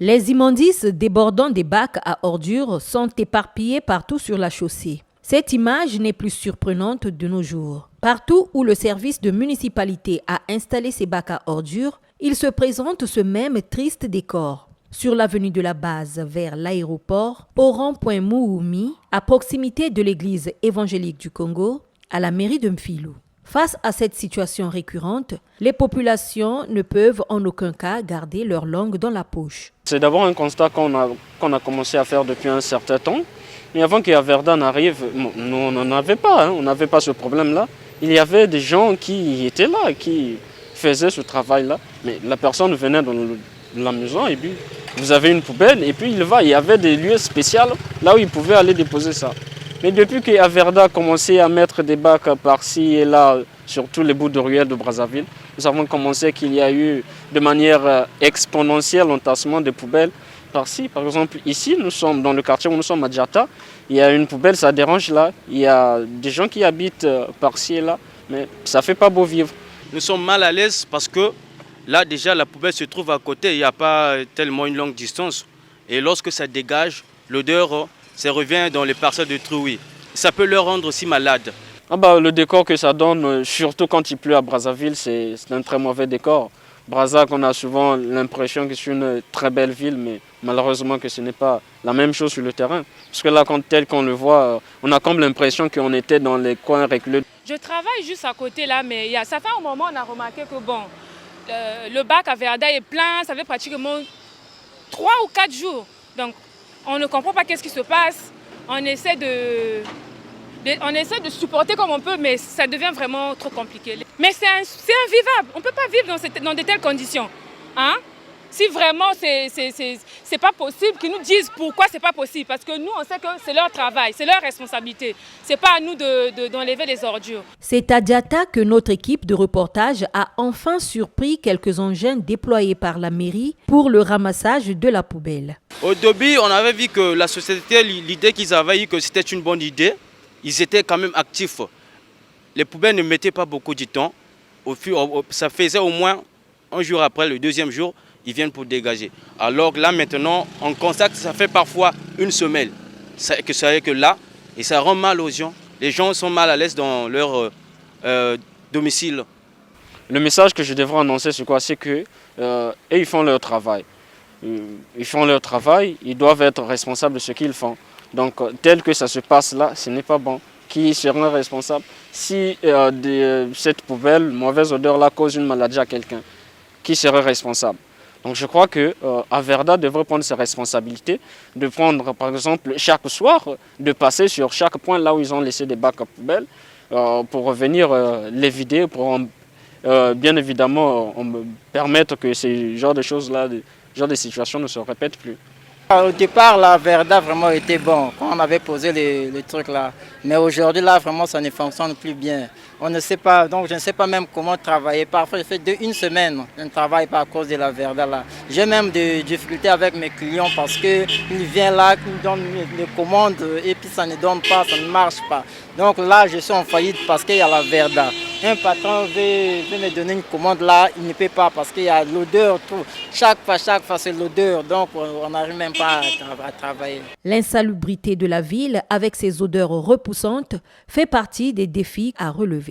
Les immondices débordant des bacs à ordures sont éparpillés partout sur la chaussée. Cette image n'est plus surprenante de nos jours. Partout où le service de municipalité a installé ses bacs à ordures, il se présente ce même triste décor. Sur l'avenue de la Base vers l'aéroport, au rond-point Mououmi, à proximité de l'église évangélique du Congo, à la mairie de Mfilou. Face à cette situation récurrente, les populations ne peuvent en aucun cas garder leur langue dans la poche. C'est d'abord un constat qu'on a commencé à faire depuis un certain temps. Mais avant qu'Averda n'arrive, nous on n'en avait pas, on n'avait pas ce problème-là. Il y avait des gens qui étaient là, qui faisaient ce travail-là. Mais la personne venait dans la maison et puis vous avez une poubelle et puis il va. Il y avait des lieux spéciaux là où il pouvait aller déposer ça. Mais depuis qu'Averda a commencé à mettre des bacs par-ci et là sur tous les bouts de ruelle de Brazzaville, nous avons commencé qu'il y a eu de manière exponentielle l'entassement des poubelles par-ci. Par exemple, ici, nous sommes dans le quartier où nous sommes à Djata. Il y a une poubelle, ça dérange là. Il y a des gens qui habitent par-ci et là, mais ça ne fait pas beau vivre. Nous sommes mal à l'aise parce que là, déjà, la poubelle se trouve à côté. Il n'y a pas tellement une longue distance. Et lorsque ça dégage, l'odeur, ça revient dans les parcelles de trouille. Ça peut leur rendre aussi malade. Le décor que ça donne, surtout quand il pleut à Brazzaville, c'est un très mauvais décor. Brazzaville, on a souvent l'impression que c'est une très belle ville, mais malheureusement que ce n'est pas la même chose sur le terrain. Parce que là, tel qu'on le voit, on a comme l'impression qu'on était dans les coins reculés. Je travaille juste à côté là, mais ça fait un moment on a remarqué que le bac à Verda est plein, ça fait pratiquement 3 ou 4 jours. Donc on ne comprend pas qu'est-ce qui se passe. On essaie de supporter comme on peut, mais ça devient vraiment trop compliqué. Mais c'est invivable. On ne peut pas vivre dans de telles conditions. Hein? Si vraiment c'est pas possible, qu'ils nous disent pourquoi c'est pas possible. Parce que nous, on sait que c'est leur travail, c'est leur responsabilité. C'est pas à nous d'enlever les ordures. C'est à Djata que notre équipe de reportage a enfin surpris quelques engins déployés par la mairie pour le ramassage de la poubelle. Au début, on avait vu que la société, l'idée qu'ils avaient eu que c'était une bonne idée, ils étaient quand même actifs. Les poubelles ne mettaient pas beaucoup de temps. Ça faisait au moins un jour après, le deuxième jour, ils viennent pour dégager. Alors là, maintenant, on constate que ça fait parfois une semaine que là, et ça rend mal aux gens. Les gens sont mal à l'aise dans leur domicile. Le message que je devrais annoncer, c'est quoi? C'est que ils font leur travail. Ils font leur travail, ils doivent être responsables de ce qu'ils font. Donc, tel que ça se passe là, ce n'est pas bon. Qui sera responsable si cette poubelle, mauvaise odeur-là, cause une maladie à quelqu'un? Qui serait responsable? Donc, je crois qu'Averda devrait prendre ses responsabilités, de prendre, par exemple, chaque soir, de passer sur chaque point là où ils ont laissé des bacs à poubelle pour revenir les vider, pour bien évidemment permettre que ce genre de choses-là, ce genre de situations ne se répètent plus. Au départ, la Verda vraiment était bon quand on avait posé les trucs là. Mais aujourd'hui, là, vraiment, ça ne fonctionne plus bien. On ne sait pas, donc je ne sais pas même comment travailler. Parfois, je fais une semaine, je ne travaille pas à cause de la Verda là. J'ai même des difficultés avec mes clients parce qu'ils viennent là, ils me donnent des commandes et puis ça ne donne pas, ça ne marche pas. Donc là, je suis en faillite parce qu'il y a la Verda. Un patron veut me donner une commande là, il ne peut pas parce qu'il y a l'odeur, tout. Chaque fois, c'est l'odeur, donc on n'arrive même pas à travailler. L'insalubrité de la ville, avec ses odeurs repoussantes, fait partie des défis à relever.